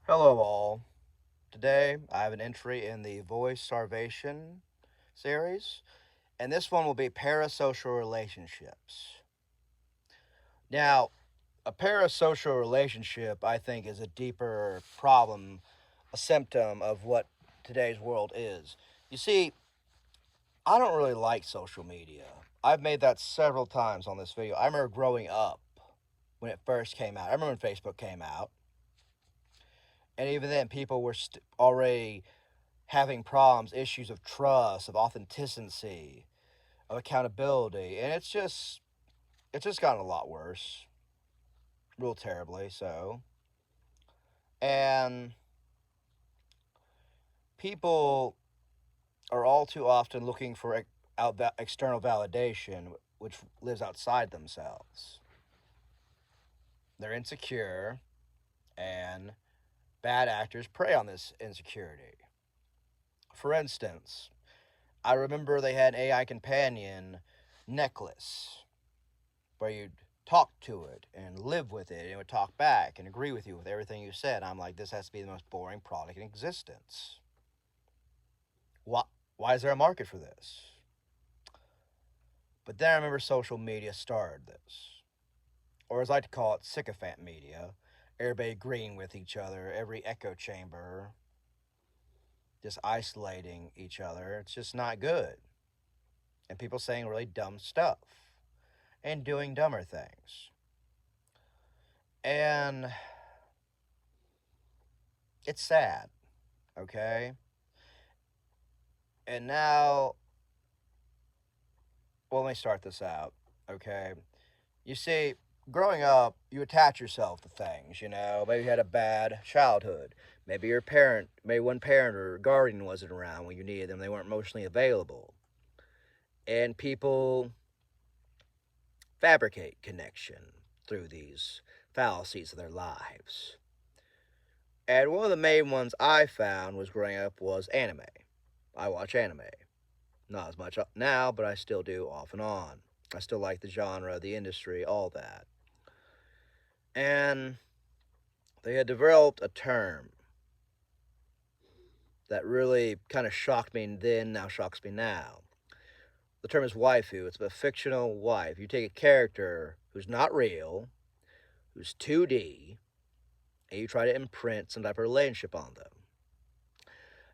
Hello, all. Today, I have an entry in the Voice Starvation series, and this one will be parasocial relationships. Now, a parasocial relationship, I think, is a deeper problem, a symptom of what today's world is. You see, I don't really like social media. I've made that several times on this video. I remember growing up when it first came out. I remember when Facebook came out, and even then, people were already having problems, issues of trust, of authenticity, of accountability, and it's just gotten a lot worse, real terribly so. And people are all too often looking for external validation, which lives outside themselves. They're insecure, and bad actors prey on this insecurity. For instance, I remember they had an AI companion necklace where you'd talk to it and live with it, and it would talk back and agree with you with everything you said. I'm like, this has to be the most boring product in existence. Why, why is there a market for this? But then I remember social media started this, or as I like to call it, sycophant media. Everybody agreeing with each other, every echo chamber, just isolating each other. It's just not good. And people saying really dumb stuff and doing dumber things. And it's sad, okay? And now, well, let me start this out, okay? You see, growing up, you attach yourself to things, Maybe you had a bad childhood. Maybe maybe one parent or guardian wasn't around when you needed them. They weren't emotionally available. And people fabricate connection through these fallacies of their lives. And one of the main ones I found was growing up was anime. I watch anime. Not as much now, but I still do off and on. I still like the genre, the industry, all that. And they had developed a term that really kind of shocked me then, now shocks me now. The term is waifu. It's a fictional wife. You take a character who's not real, who's 2D, and you try to imprint some type of relationship on them.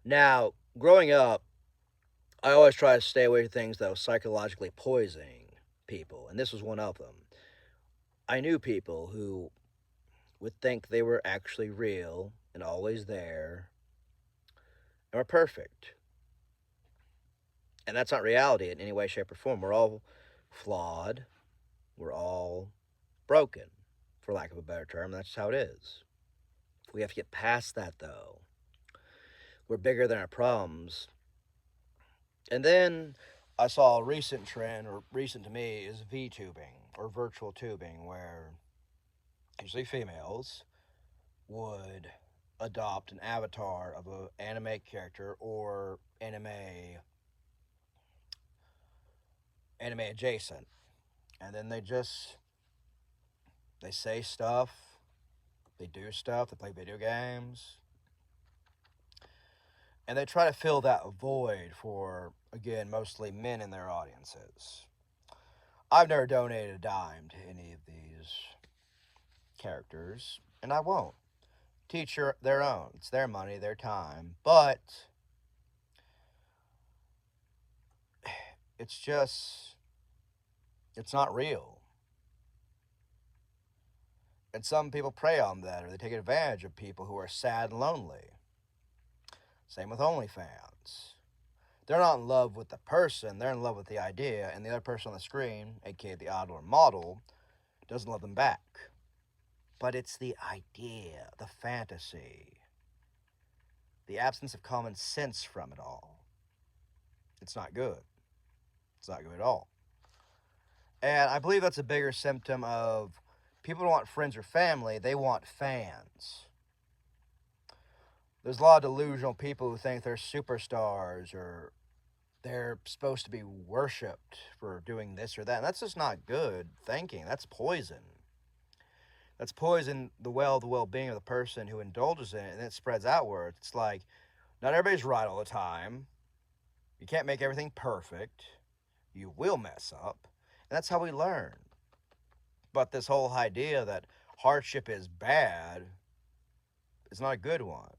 Now, growing up, I always try to stay away from things that were psychologically poisoning people, and this was one of them. I knew people who would think they were actually real and always there and were perfect. And that's not reality in any way, shape, or form. We're all flawed. We're all broken, for lack of a better term. That's how it is. We have to get past that, though. We're bigger than our problems. And then I saw a recent trend, or recent to me, is VTubing, or virtual tubing, where usually females would adopt an avatar of an anime character or anime adjacent, and then they say stuff, they do stuff, they play video games, and they try to fill that void for, again, mostly men in their audiences. I've never donated a dime to any of these characters, and I won't. Teach their own. It's their money, their time, but it's just, it's not real. And some people prey on that, or they take advantage of people who are sad and lonely. Same with OnlyFans. They're not in love with the person, they're in love with the idea, and the other person on the screen, aka the idol or model, doesn't love them back. But it's the idea, the fantasy, the absence of common sense from it all. It's not good. It's not good at all. And I believe that's a bigger symptom of people don't want friends or family, they want fans. There's a lot of delusional people who think they're superstars or they're supposed to be worshipped for doing this or that. And that's just not good thinking. That's poison. That's poison the well-being of the person who indulges in it, and it spreads outward. It's like, not everybody's right all the time. You can't make everything perfect. You will mess up. And that's how we learn. But this whole idea that hardship is bad is not a good one.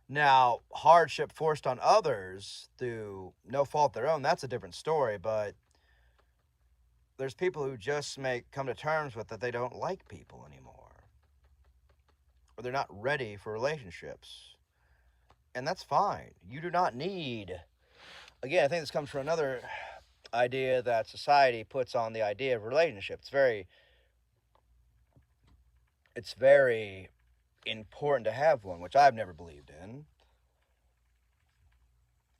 Now, hardship forced on others through no fault of their own, that's a different story, but there's people who just come to terms with that they don't like people anymore. Or they're not ready for relationships. And that's fine. You do not need, again, I think this comes from another idea that society puts on the idea of relationship. It's very important to have one, which I've never believed in,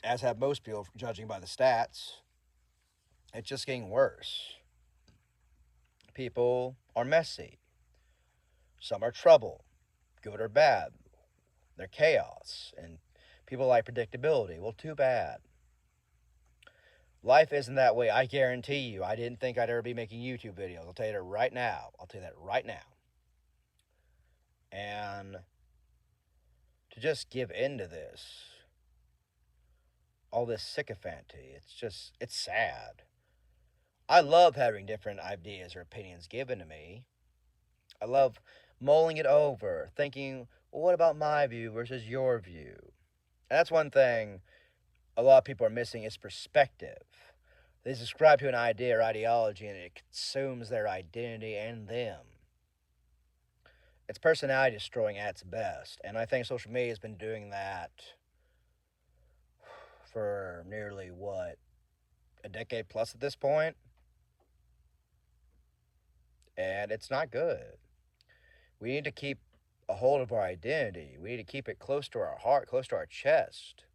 as have most people, judging by the stats. It's just getting worse. People are messy. Some are trouble, good or bad. They're chaos, and people like predictability. Well, too bad. Life isn't that way. I guarantee you. I didn't think I'd ever be making YouTube videos. I'll tell you that right now. And to just give in to this, all this sycophancy, it's sad. I love having different ideas or opinions given to me. I love mulling it over, thinking, well, what about my view versus your view? And that's one thing a lot of people are missing is perspective. They subscribe to an idea or ideology and it consumes their identity and them. It's personality destroying at its best. And I think social media has been doing that for nearly, a decade plus at this point? And it's not good. We need to keep a hold of our identity. We need to keep it close to our heart, close to our chest,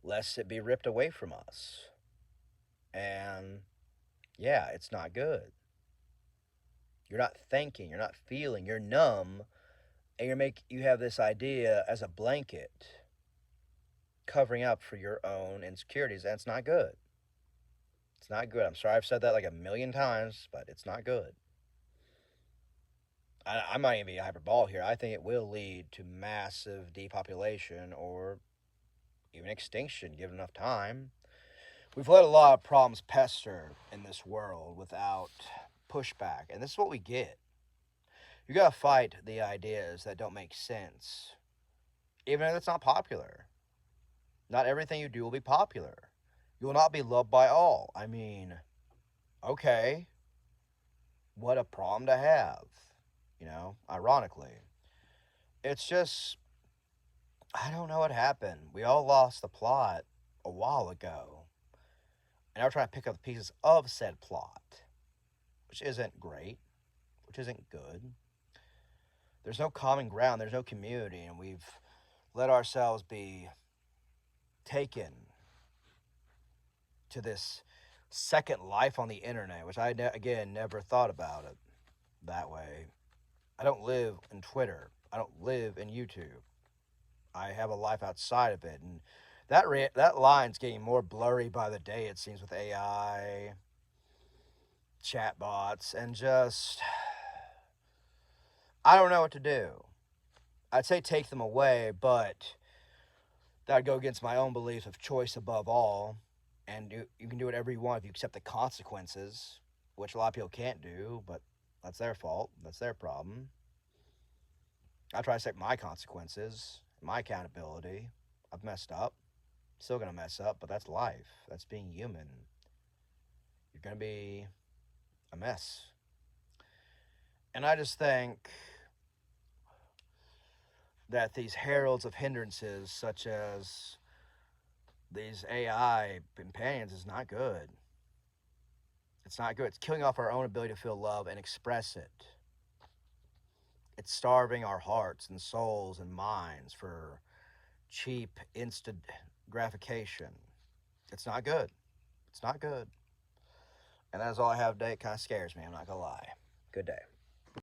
lest it be ripped away from us. And yeah, it's not good. You're not thinking, you're not feeling, you're numb, and you have this idea as a blanket covering up for your own insecurities, and it's not good. It's not good. I'm sorry I've said that like a million times, but it's not good. I might even be hyperbolic here. I think it will lead to massive depopulation or even extinction given enough time. We've let a lot of problems pester in this world without pushback, and this is what we get. You gotta fight the ideas that don't make sense, even if it's not popular. Not everything you do will be popular. You will not be loved by all. I mean, okay, what a problem to have, ironically. It's just, I don't know what happened. We all lost the plot a while ago. And now we're trying to pick up the pieces of said plot, which isn't great, which isn't good. There's no common ground, there's no community, and we've let ourselves be taken to this second life on the internet, which I, again, never thought about it that way. I don't live in Twitter. I don't live in YouTube. I have a life outside of it, and that line's getting more blurry by the day, it seems, with AI, chatbots, and just, I don't know what to do. I'd say take them away, but that'd go against my own beliefs of choice above all, and you can do whatever you want if you accept the consequences, which a lot of people can't do, but that's their fault. That's their problem. I try to accept my consequences, my accountability. I've messed up. Still gonna mess up, but that's life. That's being human. You're gonna be a mess. And I just think that these heralds of hindrances, such as these AI companions, is not good. It's not good. It's killing off our own ability to feel love and express it. It's starving our hearts and souls and minds for cheap, instant gratification. It's not good. It's not good. And that's all I have today. It kind of scares me, I'm not going to lie. Good day.